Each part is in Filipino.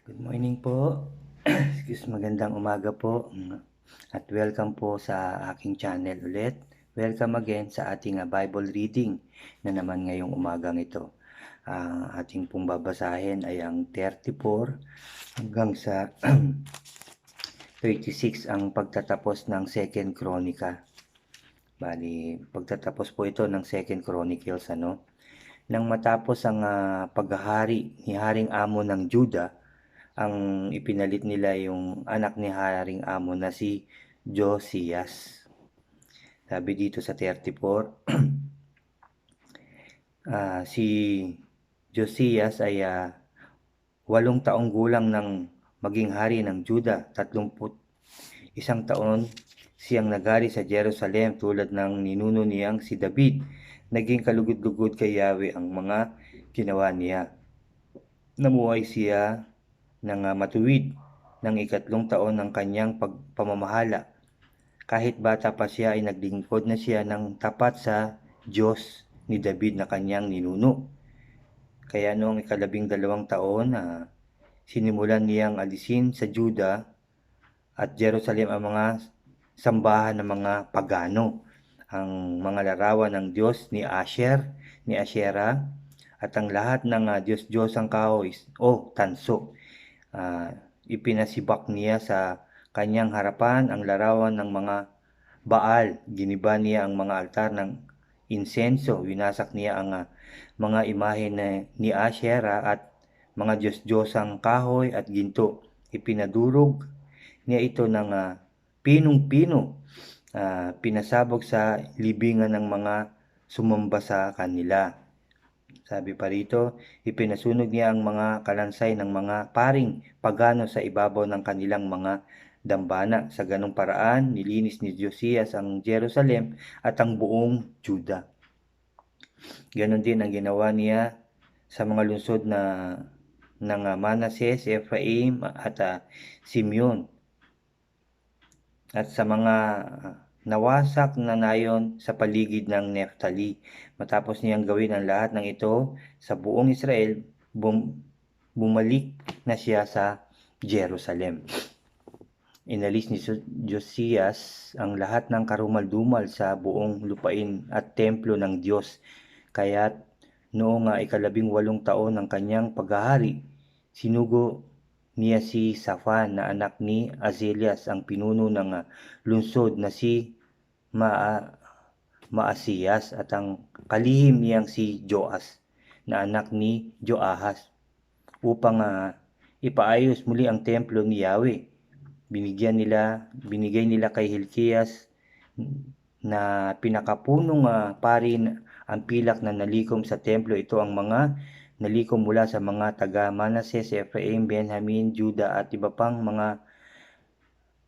Good morning po. Magandang umaga po. At welcome po sa aking channel ulit. Welcome again sa ating Bible reading na naman ngayong umagang ito. Ang ating pong babasahin ay ang 34 hanggang sa 36 ang pagtatapos ng Second Chronica. Bali, pagtatapos po ito ng Second Chronicles, Nang matapos ang paghahari ni Haring Amon ng Juda, ang ipinalit nila yung anak ni Haring Amon na si Josias. Sabi dito sa 34, si Josias ay 8 taong gulang nang maging hari ng Juda. 31 taon siyang nagari sa Jerusalem tulad ng ninuno niyang si David. Naging kalugod-lugod kay Yahweh ang mga ginawa niya. Namuhay siya ng matuwid ng 3 taon ng kanyang pamamahala. Kahit bata pa siya ay naglingkod na siya ng tapat sa Diyos ni David na kanyang ninuno. Kaya noong 12 taon, sinimulan niyang alisin sa Juda at Jerusalem ang mga sambahan ng mga pagano, ang mga larawan ng Diyos ni Asherah, at ang lahat ng Diyos-Diyosang kahoy o tanso. Ipinasibak niya sa kanyang harapan ang larawan ng mga Baal. Giniba niya ang mga altar ng insenso. Winasak niya ang mga imahe ni Asherah at mga Diyos-Diyosang kahoy at ginto. Ipinadurog niya ito ng pinong-pino. Pinasabog sa libingan ng mga sumamba sa kanila. Sabi pa rito, ipinasunog niya ang mga kalansay ng mga paring pagano sa ibabaw ng kanilang mga dambana. Sa ganong paraan, nilinis ni Josias ang Jerusalem at ang buong Juda. Ganon din ang ginawa niya sa mga lungsod ng Manases, Ephraim at Simeon. At sa mga nawasak na nayon sa paligid ng Neftali. Matapos niyang gawin ang lahat ng ito sa buong Israel, bumalik na siya sa Jerusalem. Inalis ni Josias ang lahat ng karumal-dumal sa buong lupain at templo ng Diyos. Kaya't noong 18 taon ng kanyang paghahari, sinugo niya si Safan na anak ni Azelias ang pinuno ng lungsod na si Maasiyas at ang kalihim niyang si Joas na anak ni Joahaz upang ipaayos muli ang templo ni Yahweh. Binigay nila kay Hilkias na pinakapunong pari ang pilak na nalikom sa templo. Ito ang mga nalikom mula sa mga taga Manases, Ephraim, Benjamin, Juda at iba pang mga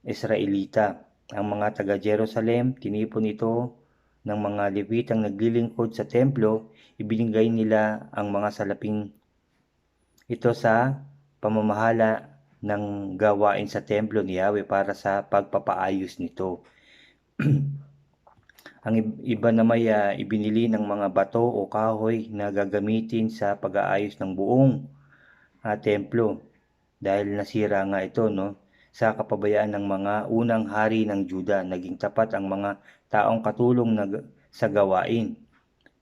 Israelita. Ang mga taga Jerusalem, tinipon ito ng mga Levitang naglilingkod sa templo. Ibinigay nila ang mga salaping ito sa pamamahala ng gawain sa templo ni Yahweh para sa pagpapaayos nito. Ang iba naman ibinili ng mga bato o kahoy na gagamitin sa pag-aayos ng buong templo dahil nasira nga ito sa kapabayaan ng mga unang hari ng Juda. Naging tapat ang mga taong katulong sa gawain.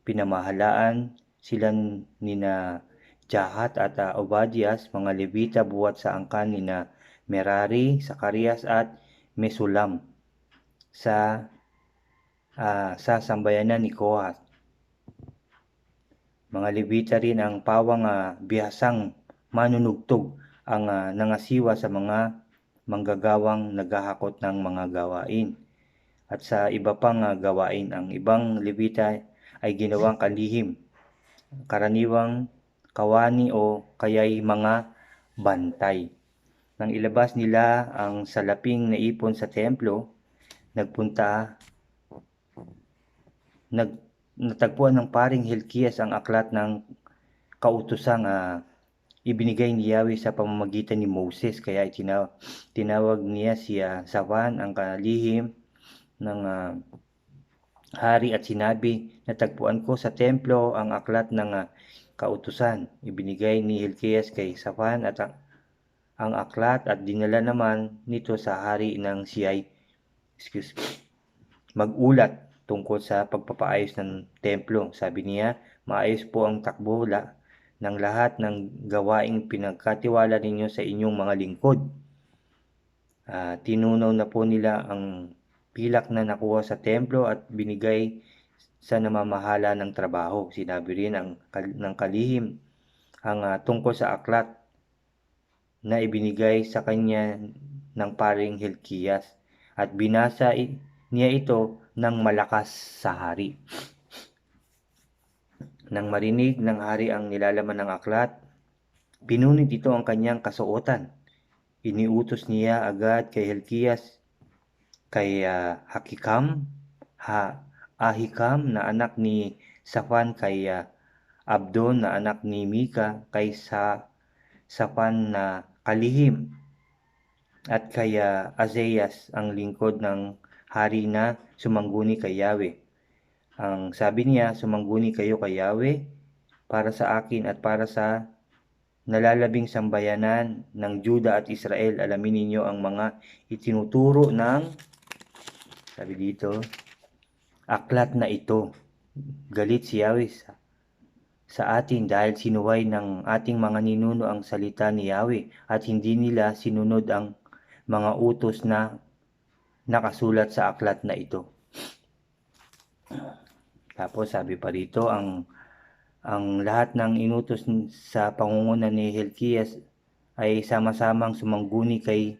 Pinamahalaan sila nina Jahat at Obadias, mga Levita buwat sa angkan nina Merari, Sakarias at Mesulam sa sambayanan ni Kohat. Mga Levita rin ang pawang bihasang manunugtog ang nangasiwa sa mga manggagawang naghahakot ng mga gawain. At sa iba pang gawain, ang ibang Levita ay ginawang kalihim, karaniwang kawani o kaya'y mga bantay. Nang ilabas nila ang salaping naipon sa templo, natagpuan ng paring Hilkias ang aklat ng kautosang ibinigay ni Yahweh sa pamamagitan ni Moses. Kaya tinawag niya si Safan ang kalihim ng hari at sinabi, natagpuan ko sa templo ang aklat ng kautusan. Ibinigay ni Hilkias kay Safan at ang aklat at dinala naman nito sa hari ng siya'y mag-ulat tungkol sa pagpapaayos ng templo. Sabi niya, maayos po ang takbo ng lahat ng gawaing pinagkatiwala ninyo sa inyong mga lingkod. Tinunaw na po nila ang pilak na nakuha sa templo at binigay sa namamahala ng trabaho. Sinabi rin ng kalihim ang tungkol sa aklat na ibinigay sa kanya ng paring Hilkias at binasa niya ito ng malakas sa hari. Nang marinig ng hari ang nilalaman ng aklat, pinunit ito ang kanyang kasuotan. Iniutos niya agad kay Hilkias, kay Ahikam na anak ni Safan, kay Abdon na anak ni Mika, kay Safan na kalihim, at kay Azayas ang lingkod ng hari na sumangguni kay Yahweh. Ang sabi niya, sumangguni kayo kay Yahweh para sa akin at para sa nalalabing sambayanan ng Juda at Israel. Alamin ninyo ang mga itinuturo ng, sabi dito, aklat na ito. Galit si Yahweh sa atin dahil sinuway ng ating mga ninuno ang salita ni Yahweh at hindi nila sinunod ang mga utos na nakasulat sa aklat na ito. Tapos sabi pa rito, ang lahat ng inutos sa pangunguna ni Hilkias ay sama-samang sumangguni kay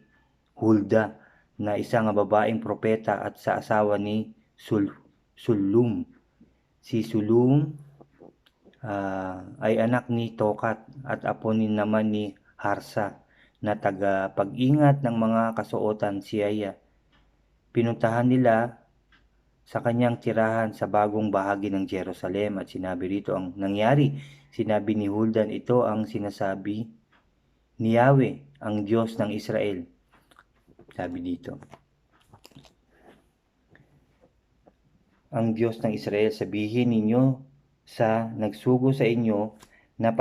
Hulda na isang babaeng propeta at sa asawa ni Sullum. Si Sullum ay anak ni Tokat at apo naman ni Harsa na tagapag-ingat ng mga kasuotan. Siya pinuntahan nila sa kanyang tirahan sa bagong bahagi ng Jerusalem at sinabi rito ang nangyari. Sinabi ni Huldan, ito ang sinasabi ni Yahweh, ang Diyos ng Israel. Sabi dito, ang Diyos ng Israel, sabihin ninyo sa nagsugo sa inyo na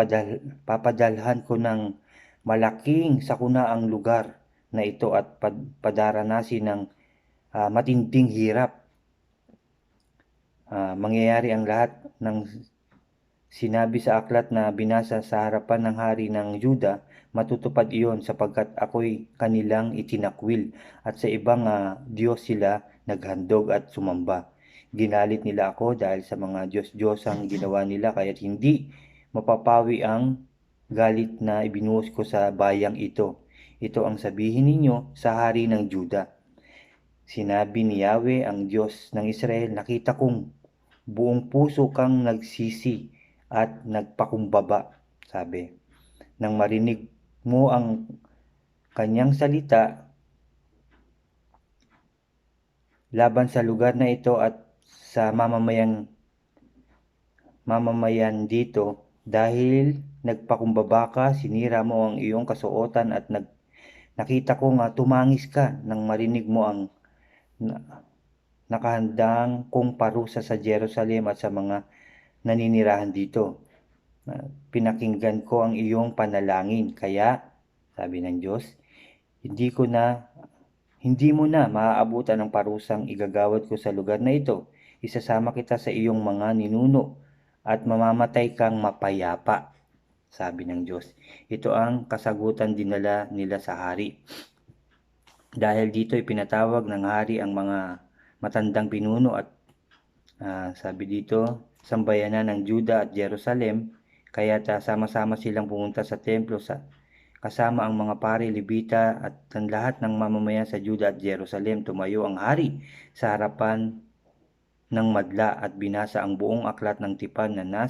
papadalhan ko ng malaking sakuna ang lugar na ito at padaranasin ng matinding hirap. Mangyayari ang lahat ng sinabi sa aklat na binasa sa harapan ng hari ng Juda, matutupad iyon sapagkat ako'y kanilang itinakwil at sa ibang Diyos sila naghandog at sumamba. Ginalit nila ako dahil sa mga Diyos-Diyosang ginawa nila, kaya't hindi mapapawi ang galit na ibinuhos ko sa bayang ito. Ito ang sabihin ninyo sa hari ng Juda. Sinabi ni Yahweh, ang Diyos ng Israel, nakita kong buong puso kang nagsisi at nagpakumbaba. Sabi, nang marinig mo ang kanyang salita laban sa lugar na ito at sa mamamayan dito, dahil nagpakumbaba ka, sinira mo ang iyong kasuotan at nakita ko tumangis ka nang marinig mo ang nakahandang kong parusa sa Jerusalem at sa mga naninirahan dito. Pinakinggan ko ang iyong panalangin, kaya sabi ng Diyos, hindi mo na maaabutan ang parusang igagawad ko sa lugar na ito. Isasama kita sa iyong mga ninuno at mamamatay kang mapayapa, sabi ng Diyos. Ito ang kasagutan dinala nila sa hari. Dahil dito pinatawag ng hari ang mga matandang pinuno at sabi dito, sambayanan ng Juda at Jerusalem, kaya sama-sama silang pumunta sa templo kasama ang mga pari, Levita at ang lahat ng mamamayan sa Juda at Jerusalem. Tumayo ang hari sa harapan ng madla at binasa ang buong aklat ng tipan na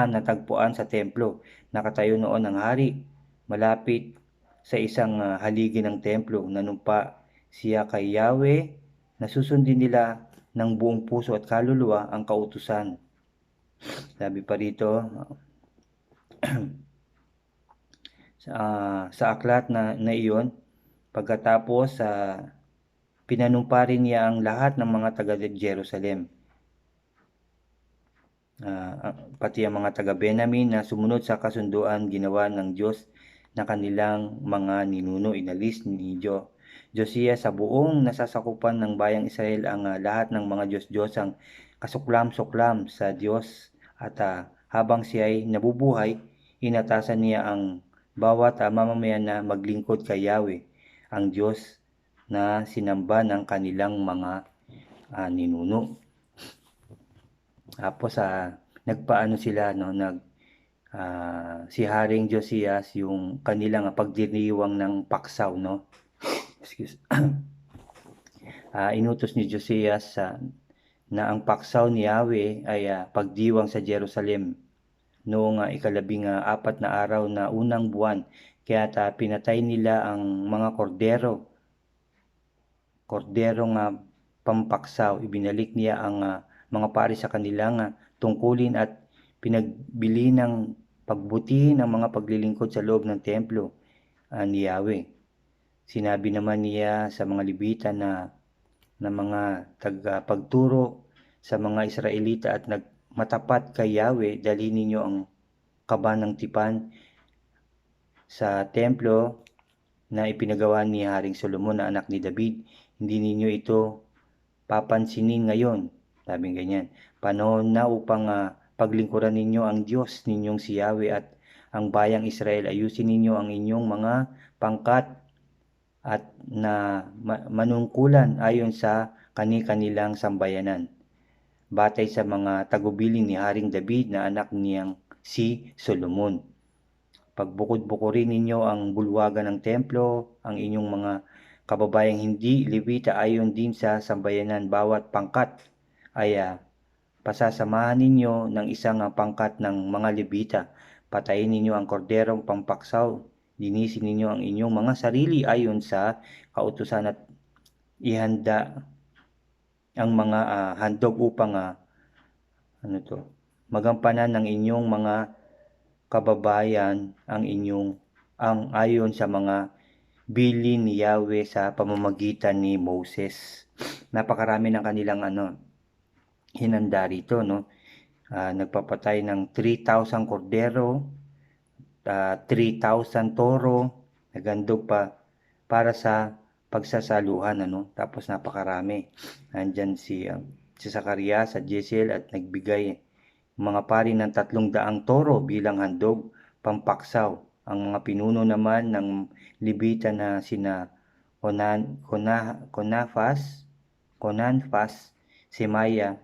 natagpuan sa templo. Nakatayo noon ang hari malapit sa isang haligi ng templo. Nanumpa siya kay Yahweh na susundin nila ng buong puso at kaluluwa ang kautusan. Sabi pa rito, sa aklat na iyon, pagkatapos pinanumpa rin niya ang lahat ng mga taga Jerusalem, pati ang mga taga Benjamin na sumunod sa kasunduan ginawa ng Diyos na kanilang mga ninuno. Inalis ni Josias sa buong nasasakupan ng bayang Israel ang lahat ng mga Diyos-Diyosang kasuklam-suklam sa Diyos at habang siya ay nabubuhay, inatasan niya ang bawat mamamayan na maglingkod kay Yahweh, ang Diyos na sinamba ng kanilang mga ninuno. Tapos nagpaano sila, no, si Haring Josias yung kanilang pagdiriwang ng paksaw, no. Excuse. Inutos ni Josias na ang paksaw ni Yahweh ay pagdiwang sa Jerusalem noong ika-14 na araw na unang buwan. Kaya pinatay nila ang mga korderong pampaksaw. Ibinalik niya ang mga pari sa kanilang tungkulin at pinagbili ng pagbuti ng mga paglilingkod sa loob ng templo ni Yahweh. Sinabi naman niya sa mga Levita na mga tagapagturo sa mga Israelita at matapat kay Yahweh, dalhin ninyo ang kaba ng tipan sa templo na ipinagawa ni Haring Solomon na anak ni David. Hindi ninyo ito papansinin ngayon. Sabi ganyan. Panahon na upang paglingkuran ninyo ang Diyos ninyong si Yahweh at ang bayang Israel. Ayusin ninyo ang inyong mga pangkat at na manungkulan ayon sa kani-kanilang sambayanan, batay sa mga tagubilin ni Haring David na anak niyang si Solomon. Pagbukod-bukurin ninyo ang bulwagan ng templo, ang inyong mga kababayang hindi Levita ayon din sa sambayanan. Bawat pangkat ay pasasamahan ninyo ng isang pangkat ng mga Levita. Patayin ninyo ang korderong pampaksaw. Linisin ninyo ang inyong mga sarili ayon sa kautusan at ihanda ang mga handog upang magampanan ng inyong mga kababayan ang ayon sa mga bilin ni Yahweh sa pamamagitan ni Moses. Napakarami ng kanilang hinanda rito, no. Nagpapatay ng 3,000 kordero, 3,000 toro, nagandog pa para sa pagsasaluhan, Tapos napakarami. Nandyan si Zacarias at Jesiel at nagbigay mga pari ng 300 toro bilang handog pampaksaw. Ang mga pinuno naman ng Levita na sina Conanfas, Semaya,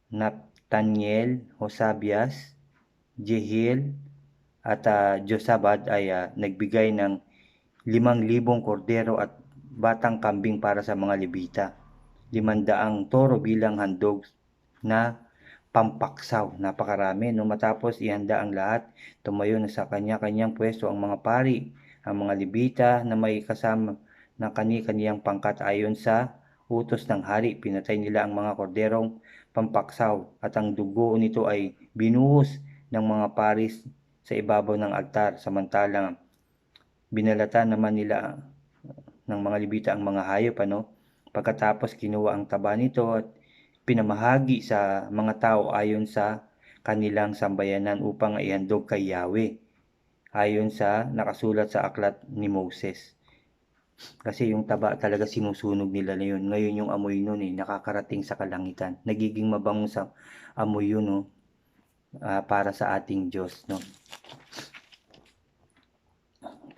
Nathaniel, Hosabias, Jehiel at Josabad ay nagbigay ng 5,000 kordero at batang kambing para sa mga Levita. 500 toro bilang handog na pampaksaw. Napakarami. Matapos ihanda ang lahat, tumayo na sa kanya-kanyang pwesto ang mga pari, ang mga Levita na may kasama na kani-kaniyang pangkat ayon sa utos ng hari. Pinatay nila ang mga korderong pampaksaw at ang dugo nito ay binuhos ng mga paris sa ibabaw ng altar. Samantalang binalatan naman nila ng mga Levita ang mga hayop. Pagkatapos kinuha ang taba nito at pinamahagi sa mga tao ayon sa kanilang sambayanan upang ihandog kay Yahweh ayon sa nakasulat sa aklat ni Moses. Kasi yung taba talaga sinusunog nila na yun. Ngayon yung amoy nun nakakarating sa kalangitan. Nagiging mabango sa amoy yun, para sa ating Diyos, no.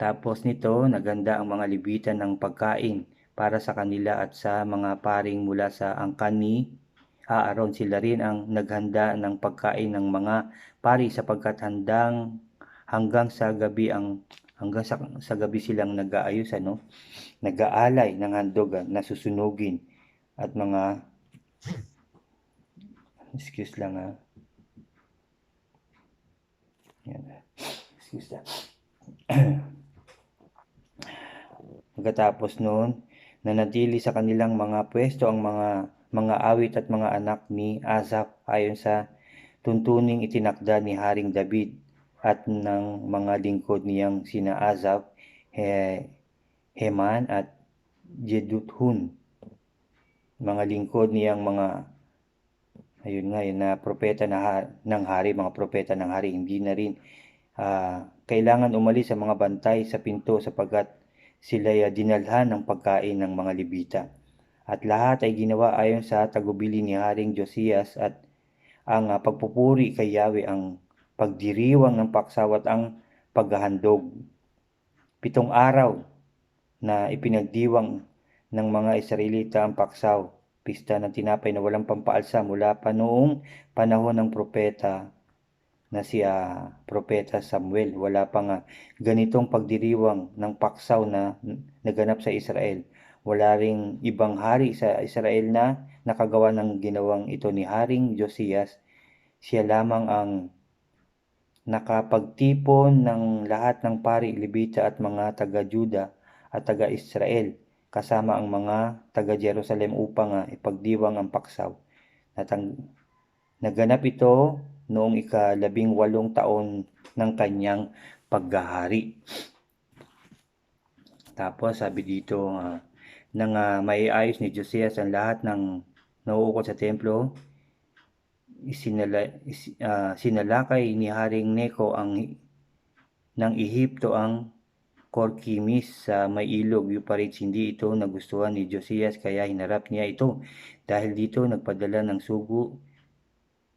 Tapos nito, naganda ang mga Levita ng pagkain para sa kanila at sa mga paring mula sa angkan ni Aaron. Sila rin ang naghanda ng pagkain ng mga pari sapagkat hanggang sa gabi silang nag-aayos, nag-aalay ng handog na susunugin at mga excuse lang excuse lang. Pagkatapos noon, nanatili sa kanilang mga pwesto ang mga awit at mga anak ni Asaph ayon sa tuntuning itinakda ni Haring David at ng mga lingkod niyang sina Asaph, Heman at Jeduthun. Mga lingkod niyang mga na propeta ng hari, mga propeta ng hari. Hindi na rin kailangan umalis ang mga bantay sa pinto sapagkat sila'y dinalhan ng pagkain ng mga Levita. At lahat ay ginawa ayon sa tagubili ni Haring Josias at ang pagpupuri kay Yahweh, ang pagdiriwang ng paksaw at ang paghahandog. 7 araw na ipinagdiwang ng mga Israelita ang paksaw, pista ng tinapay na walang pampaalsa mula pa noong panahon ng propeta na si Propeta Samuel. Wala pang ganitong pagdiriwang ng paksaw na naganap sa Israel. Wala ring ibang hari sa Israel na nakagawa ng ginawang ito ni Haring Josias. Siya lamang ang nakapagtipon ng lahat ng pari, Levita at mga taga-Juda at taga-Israel kasama ang mga taga-Jerusalem upang ipagdiwang ang paksaw. Naganap ito noong ika-18 taon ng kanyang paghahari. Tapos sabi dito, nang maiayos ni Josias ang lahat ng nauukol sa templo, sinalakay ni Haring Neko ng Ehipto ang Korkimis sa may ilog Euphrates. Hindi ito nagustuhan ni Josias kaya hinarap niya ito. Dahil dito nagpadala ng sugo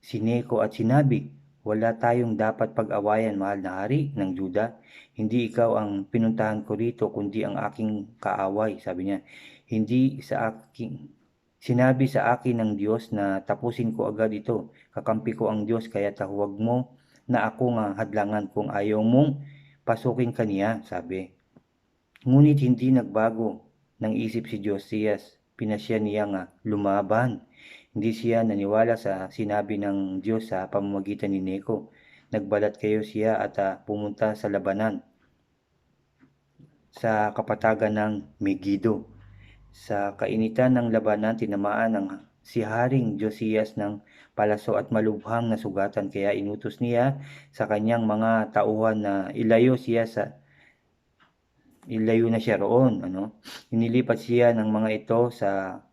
si Neko at sinabi, "Wala tayong dapat pag-awayan, mahal na hari ng Juda. Hindi ikaw ang pinuntahan ko rito kundi ang aking kaaway." Sabi niya, sinabi sa akin ng Diyos na tapusin ko agad ito. Kakampi ko ang Diyos kaya huwag mo na ako hadlangan kung ayaw mong pasukin kaniya, sabi. Ngunit hindi nagbago ng isip si Josias. Pinasya niya lumaban. Hindi siya naniwala sa sinabi ng Diyos sa pamamagitan ni Neko. Nagbalat kayo siya at pumunta sa labanan sa kapatagan ng Megiddo. Sa kainitan ng labanan, tinamaan si Haring Josias ng palaso at malubhang na sugatan, kaya inutos niya sa kanyang mga tauhan na ilayo na siya roon. Inilipat siya ng mga ito sa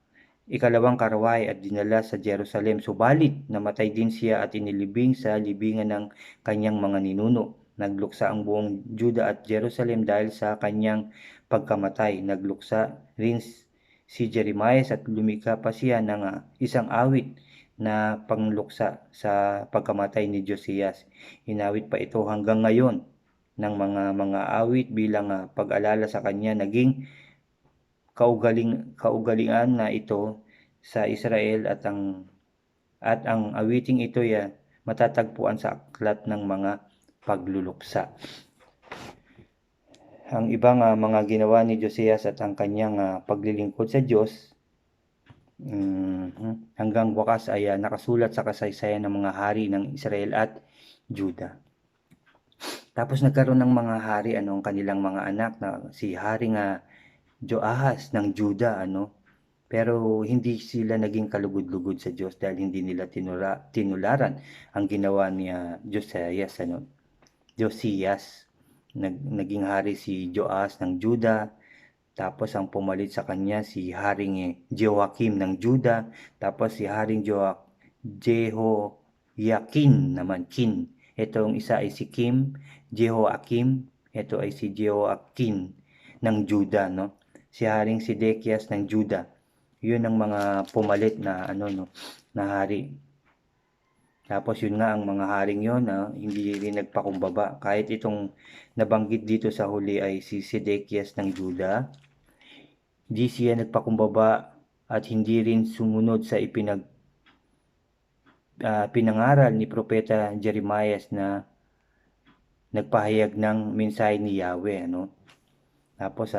ikalawang karaway at dinala sa Jerusalem. Subalit namatay din siya at inilibing sa libingan ng kanyang mga ninuno. Nagluksa ang buong Juda at Jerusalem dahil sa kanyang pagkamatay. Nagluksa rin si Jeremias at lumikha pa siya ng isang awit na pangluksa sa pagkamatay ni Josias. Inawit pa ito hanggang ngayon ng mga awit bilang pag-alala sa kanya. Naging kaugalingan na ito sa Israel at ang awiting ito matatagpuan sa aklat ng mga pagluluksa. Ang ibang mga ginawa ni Josias at ang kanyang paglilingkod sa Diyos hanggang wakas ay nakasulat sa kasaysayan ng mga hari ng Israel at Juda. Tapos nagkaroon ng mga hari ang kanilang mga anak na si Haring Joahaz ng Juda, pero hindi sila naging kalugod-lugod sa Diyos dahil hindi nila tinularan ang ginawa ni Josias. Naging hari si Joahaz ng Juda, tapos ang pumalit sa kanya si Haring Jehoiakim ng Juda, tapos si Haring Jehoiakin naman, Itong isa ay si Jehoiakim, ito ay si Jehoiakin ng Juda, si Haring Sedekias ng Juda. Yun ang mga pumalit na na hari. Tapos yun nga, ang mga haring yun hindi rin nagpakumbaba. Kahit itong nabanggit dito sa huli ay si Sedekias ng Juda, di siya nagpakumbaba at hindi rin sumunod sa pinangaral ni Propeta Jeremias na nagpahayag ng mensahe ni Yahweh. Tapos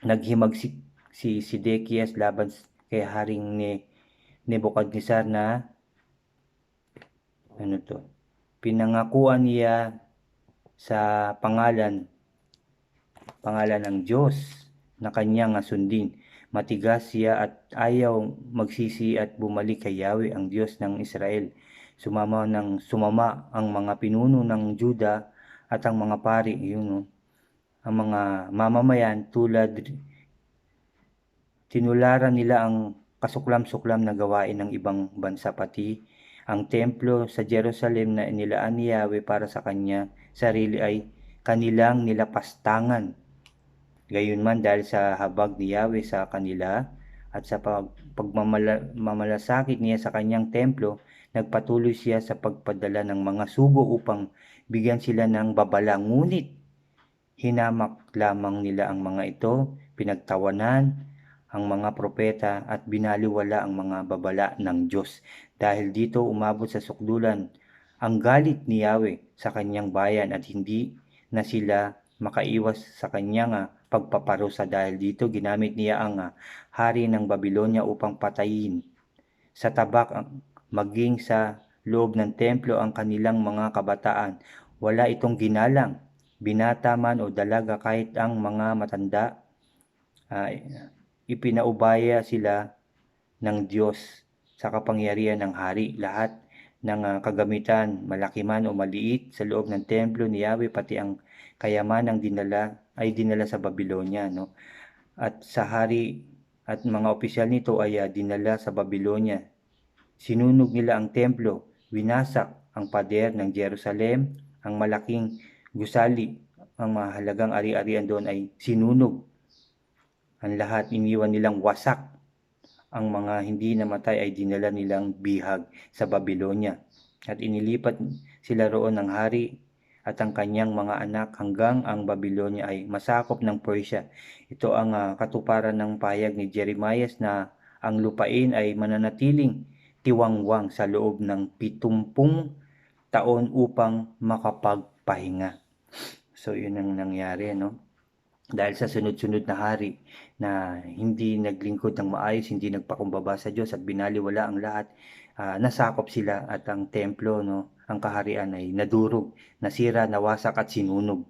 naghimagsik si Sedekias laban kay Haring Nebukadnezar na pinangakuan niya sa pangalan ng Diyos na kanyang sundin. Matigas siya at ayaw magsisi at bumalik kay Yahweh, ang Diyos ng Israel. Sumama ang mga pinuno ng Juda at ang mga pari, ang mga mamamayan tinularan nila ang kasuklam-suklam na gawain ng ibang bansa, pati ang templo sa Jerusalem na inilaan ni Yahweh para sa kanya sarili ay kanilang nilapastangan. Gayunman dahil sa habag ni Yahweh sa kanila at sa pagmamalasakit niya sa kanyang templo, nagpatuloy siya sa pagpadala ng mga sugo upang bigyan sila ng babala. Ngunit hinamak lamang nila ang mga ito, pinagtawanan ang mga propeta at binaliwala ang mga babala ng Diyos. Dahil dito umabot sa sukdulan ang galit ni Yahweh sa kanyang bayan at hindi na sila makaiwas sa kanyang pagpaparusa. Dahil dito ginamit niya ang hari ng Babylonia upang patayin sa tabak maging sa loob ng templo ang kanilang mga kabataan. Wala itong ginalang, binata man o dalaga, kahit ang mga matanda. Ipinaubaya sila ng Diyos sa kapangyarihan ng hari. Lahat ng kagamitan, malaki man o maliit, sa loob ng templo ni Yahweh, pati ang kayamanang dinala sa Babylonia, no? At sa hari at mga opisyal nito ay dinala sa Babylonia. Sinunog nila ang templo, winasak ang pader ng Jerusalem, ang malaking gusali, ang mahalagang ari-arian doon ay sinunog. Ang lahat iniwan nilang wasak. Ang mga hindi namatay ay dinala nilang bihag sa Babylonia. At inilipat sila roon ng hari at ang kanyang mga anak hanggang ang Babylonia ay masakop ng Persia. Ito ang katuparan ng pahayag ni Jeremiah na ang lupain ay mananatiling tiwangwang sa loob ng 70 taon upang makapagpahinga. So yun ang nangyari, no? Dahil sa sunod-sunod na hari na hindi naglingkod ng maayos, hindi nagpakumbaba sa Diyos at binaliwala ang lahat, nasakop sila at ang templo, no, ang kaharian ay nadurog, nasira, nawasak at sinunog.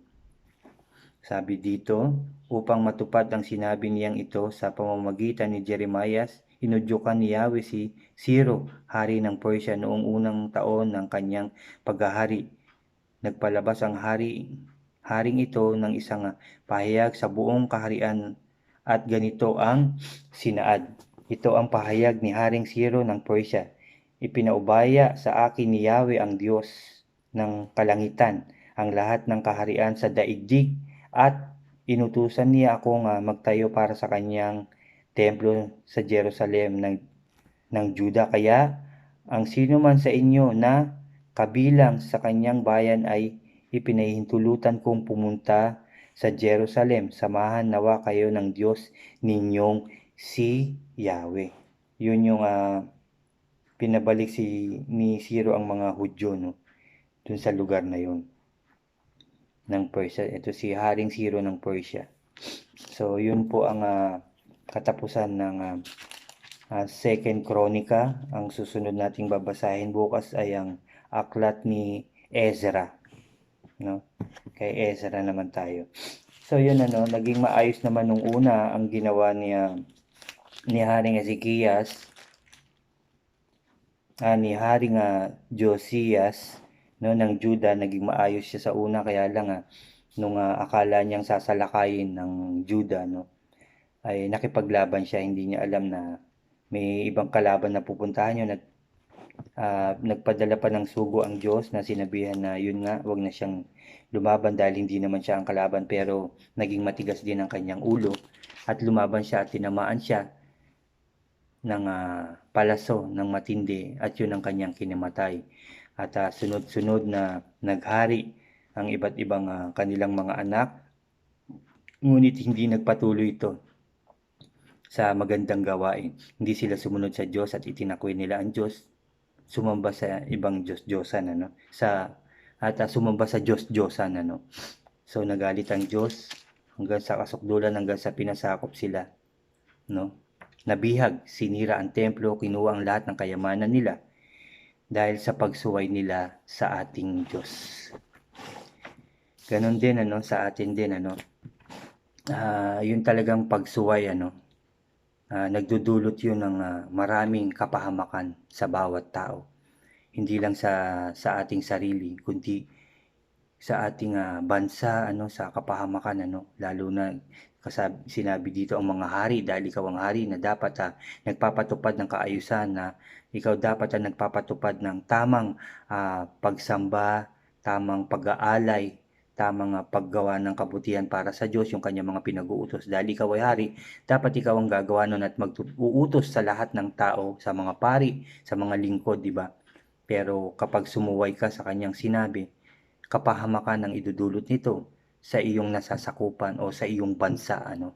Sabi dito, upang matupad ang sinabi niyang ito sa pamamagitan ni Jeremiah, inudyukan ni Yahweh si Ciro, hari ng Persia, noong unang taon ng kanyang paghahari. Nagpalabas ang haring ito ng isang pahayag sa buong kaharian at ganito ang sinaad. Ito ang pahayag ni Haring Ciro ng Persia. Ipinaubaya sa akin ni Yahweh ang Diyos ng kalangitan ang lahat ng kaharian sa daigdig at inutusan niya akong magtayo para sa kanyang templo sa Jerusalem ng Juda. Kaya ang sino man sa inyo na kabilang sa kanyang bayan ay ipinahintulutan kong pumunta sa Jerusalem. Samahan nawa kayo ng Diyos ninyong si Yahweh. Yun yung pinabalik ni Ciro ang mga Hudyo, no, dun sa lugar na yun ng Persia. Ito si Haring Ciro ng Persia. So yun po ang katapusan ng Second Chronica. Ang susunod nating babasahin bukas ay ang aklat ni Ezra, no? Kay Ezra naman tayo. So yun, naging maayos naman nung una ang ginawa ni Haring Ezekias, ni Haring Josias, no, ng Juda. Naging maayos siya sa una, kaya lang nung akala niyang sasalakayin ng Juda, no, ay nakipaglaban siya. Hindi niya alam na may ibang kalaban na pupuntahan yun at nagpadala pa ng sugo ang Diyos na sinabihan na yun nga, wag na siyang lumaban dahil hindi naman siya ang kalaban, pero naging matigas din ang kanyang ulo at lumaban siya at tinamaan siya ng palaso ng matindi at yun ang kanyang kinamatay. At sunod-sunod na naghari ang iba't ibang kanilang mga anak, ngunit hindi nagpatuloy ito sa magandang gawain. Hindi sila sumunod sa Diyos at itinakwil nila ang Diyos, sumamba sa ibang Diyos-Diyosan, sumamba sa Diyos-Diyosan, So nagalit ang Diyos hanggang sa kasukdulan, hanggang sa pinasakop sila, no? Nabihag, sinira ang templo, kinuha ang lahat ng kayamanan nila dahil sa pagsuway nila sa ating Diyos. Ganon din sa atin din, yun talagang pagsuway, nagdudulot yun ng maraming kapahamakan sa bawat tao. Hindi lang sa ating sarili, kundi sa ating bansa, sa kapahamakan, lalo na sinabi dito ang mga hari, dahil ikaw ang hari na dapat nagpapatupad ng kaayusan, na ikaw dapat nagpapatupad ng tamang pagsamba, tamang pag-aalay tamang paggawa ng kabutihan para sa Diyos, yung kanyang mga pinag-uutos. Dahil ikaw ay hari, dapat ikaw ang gagawa nun at mag-uutos sa lahat ng tao, sa mga pari, sa mga lingkod, di ba? Pero kapag sumuway ka sa kanyang sinabi, kapahamakan ang idudulot nito sa iyong nasasakupan o sa iyong bansa, ano.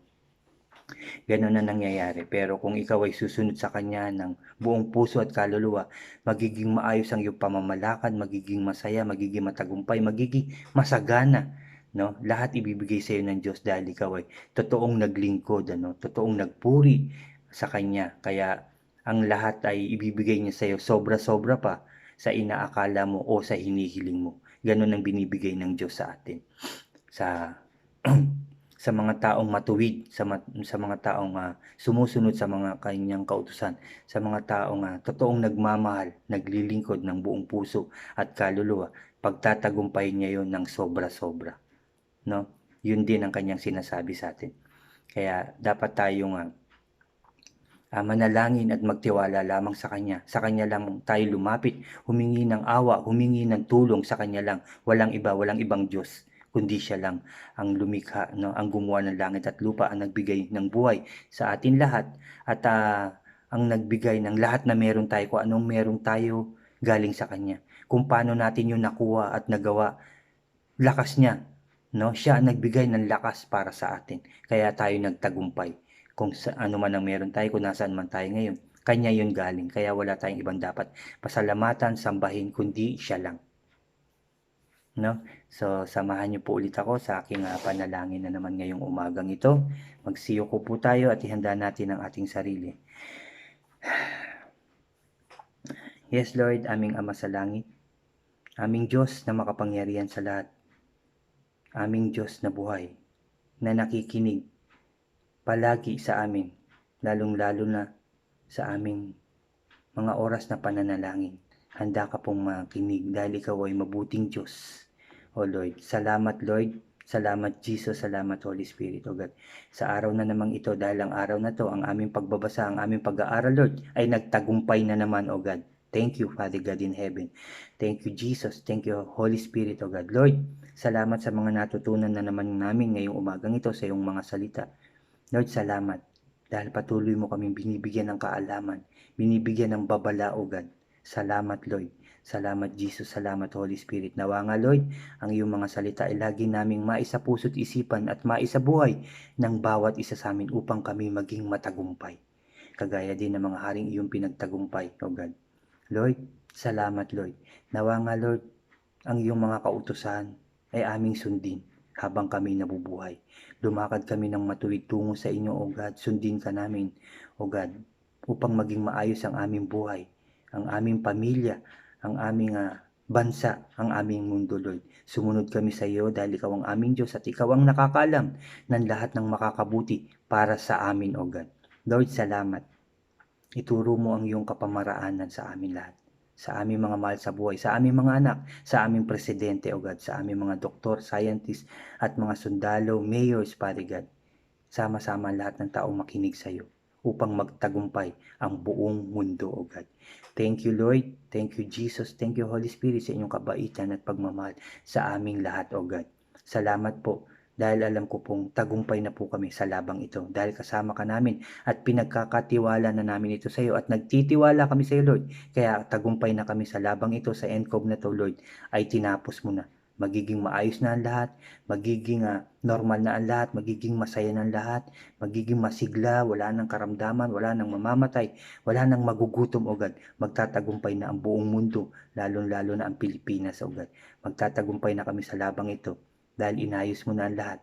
Gano'n na nangyayari. Pero kung ikaw ay susunod sa Kanya ng buong puso at kaluluwa, magiging maayos ang iyong pamamalakad, magiging masaya, magiging matagumpay, magiging masagana. No? Lahat ibibigay sa iyo ng Diyos dahil ikaw ay totoong naglingkod, ano? Totoong nagpuri sa Kanya. Kaya ang lahat ay ibibigay niya sa iyo sobra-sobra pa sa inaakala mo o sa hinihiling mo. Ganon ang binibigay ng Diyos sa atin. Sa sa mga taong matuwid, sa mga taong sumusunod sa mga kanyang kautusan, sa mga taong totoong nagmamahal, naglilingkod ng buong puso at kaluluwa, pagtatagumpayin niya yon ng sobra-sobra. No? Yun din ang kanyang sinasabi sa atin. Kaya dapat tayong manalangin at magtiwala lamang sa Kanya. Sa Kanya lang tayo lumapit, humingi ng awa, humingi ng tulong sa Kanya lang. Walang iba, walang ibang Diyos, kundi Siya lang ang lumikha, no? Ang gumawa ng langit at lupa, ang nagbigay ng buhay sa atin lahat, at ang nagbigay ng lahat na meron tayo, kung anong meron tayo galing sa Kanya. Kung paano natin yun nakuha at nagawa, lakas niya, no? Siya ang nagbigay ng lakas para sa atin. Kaya tayo nagtagumpay. Kung sa ano man ang meron tayo, kung nasaan man tayo ngayon, Kanya yun galing. Kaya wala tayong ibang dapat pasalamatan, sambahin, kundi Siya lang. No? So, samahan niyo po ulit ako sa aking panalangin na naman ngayong umagang ito. Magsiyoko po tayo at ihanda natin ang ating sarili. Yes, Lord, aming Ama sa langit, aming Diyos na makapangyarihan sa lahat, aming Diyos na buhay, na nakikinig palagi sa amin, lalong-lalo na sa aming mga oras na pananalangin. Handa ka pong makinig dahil ikaw ay mabuting Diyos. O Lord, salamat Lord, salamat Jesus, salamat Holy Spirit, O God. Sa araw na namang ito, dahil ang araw na to, ang aming pagbabasa, ang aming pag-aaral, Lord, ay nagtagumpay na naman, O God. Thank you, Father God in heaven. Thank you, Jesus. Thank you, Holy Spirit, O God. Lord, salamat sa mga natutunan na naman namin ngayong umagang ito sa iyong mga salita. Lord, salamat dahil patuloy mo kaming binibigyan ng kaalaman, binibigyan ng babala, O God. Salamat, Lord. Salamat, Jesus. Salamat, Holy Spirit. Nawa nga, Lord, ang iyong mga salita ay lagi naming maisapuso't isipan at maisabuhay ng bawat isa sa amin upang kami maging matagumpay. Kagaya din ng mga haring iyong pinagtagumpay, O God. Lord, salamat, Lord. Nawa nga, Lord, ang iyong mga kautusan ay aming sundin habang kami nabubuhay. Lumakad kami ng matuwid tungo sa inyo, O God. Sundin ka namin, O God, upang maging maayos ang aming buhay, ang aming pamilya, ang aming bansa, ang aming mundo, Lord. Sumunod kami sa iyo dahil ikaw ang aming Diyos at ikaw ang nakakaalam ng lahat ng makakabuti para sa amin, O God. Lord, salamat. Ituro mo ang iyong kapamaraanan sa amin lahat, sa aming mga mahal sa buhay, sa aming mga anak, sa aming presidente, O God, sa aming mga doktor, scientist, at mga sundalo, mayors, Father God. Sama-sama lahat ng taong makinig sa iyo upang magtagumpay ang buong mundo, O God. Thank you, Lord. Thank you, Jesus. Thank you, Holy Spirit, sa inyong kabaitan at pagmamahal sa aming lahat, O God. Salamat po dahil alam ko pong tagumpay na po kami sa labang ito dahil kasama ka namin at pinagkakatiwala na namin ito sa iyo at nagtitiwala kami sa iyo, Lord. Kaya tagumpay na kami sa labang ito, sa ENCOB na to, Lord, ay tinapos mo na. Magiging maayos na ang lahat, magiging normal na ang lahat, magiging masaya na ang lahat, magiging masigla, wala nang karamdaman, wala nang mamamatay, wala nang magugutom, O God. Magtatagumpay na ang buong mundo, lalong-lalo na ang Pilipinas, O God. Magtatagumpay na kami sa labang ito dahil inayos mo na ang lahat.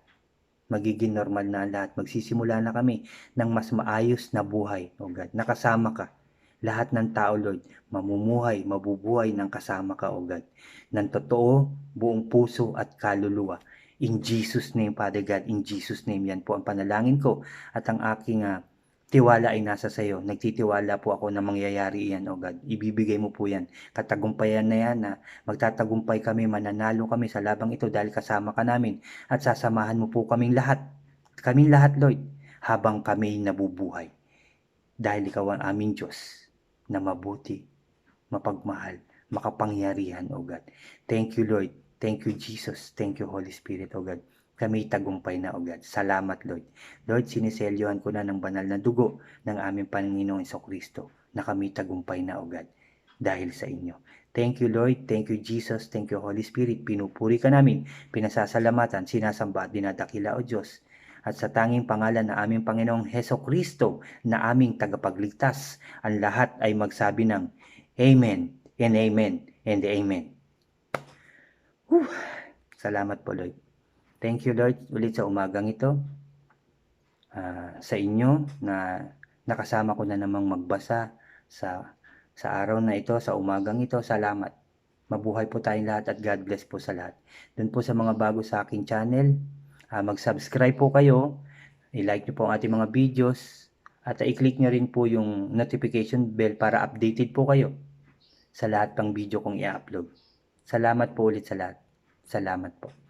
Magiging normal na ang lahat. Magsisimula na kami ng mas maayos na buhay, O God. Nakasama ka. Lahat ng tao, Lord, mamumuhay, mabubuhay ng kasama ka, O God. Ng totoo, buong puso at kaluluwa. In Jesus' name, Father God, in Jesus' name, yan po ang panalangin ko. At ang aking tiwala ay nasa sayo. Nagtitiwala po ako na mangyayari yan, O God. Ibibigay mo po yan. Katagumpayan na yan na magtatagumpay kami, mananalo kami sa labang ito dahil kasama ka namin. At sasamahan mo po kaming lahat. Kaming lahat, Lord, habang kami nabubuhay. Dahil ikaw ang aming Diyos na mabuti, mapagmahal, makapangyarihan, O God. Thank you, Lord. Thank you, Jesus. Thank you, Holy Spirit, O God. Kami tagumpay na, O God. Salamat, Lord. Lord, siniselyohan ko na ng banal na dugo ng aming Panginoong Kristo na kami tagumpay na, O God, dahil sa inyo. Thank you, Lord. Thank you, Jesus. Thank you, Holy Spirit. Pinupuri ka namin, pinasasalamatan, sinasamba at dinadakila, O Diyos. At sa tanging pangalan na aming Panginoong Kristo na aming tagapagligtas, ang lahat ay magsabi ng Amen and Amen and Amen. Whew. Salamat po, Lord. Thank you, Lord, ulit sa umagang ito. Sa inyo na nakasama ko na namang magbasa sa araw na ito, sa umagang ito. Salamat. Mabuhay po tayong lahat at God bless po sa lahat. Doon po sa mga bago sa aking channel, mag-subscribe po kayo, i-like nyo po ang ating mga videos, at i-click nyo rin po yung notification bell para updated po kayo sa lahat ng video kong i-upload. Salamat po ulit sa lahat. Salamat po.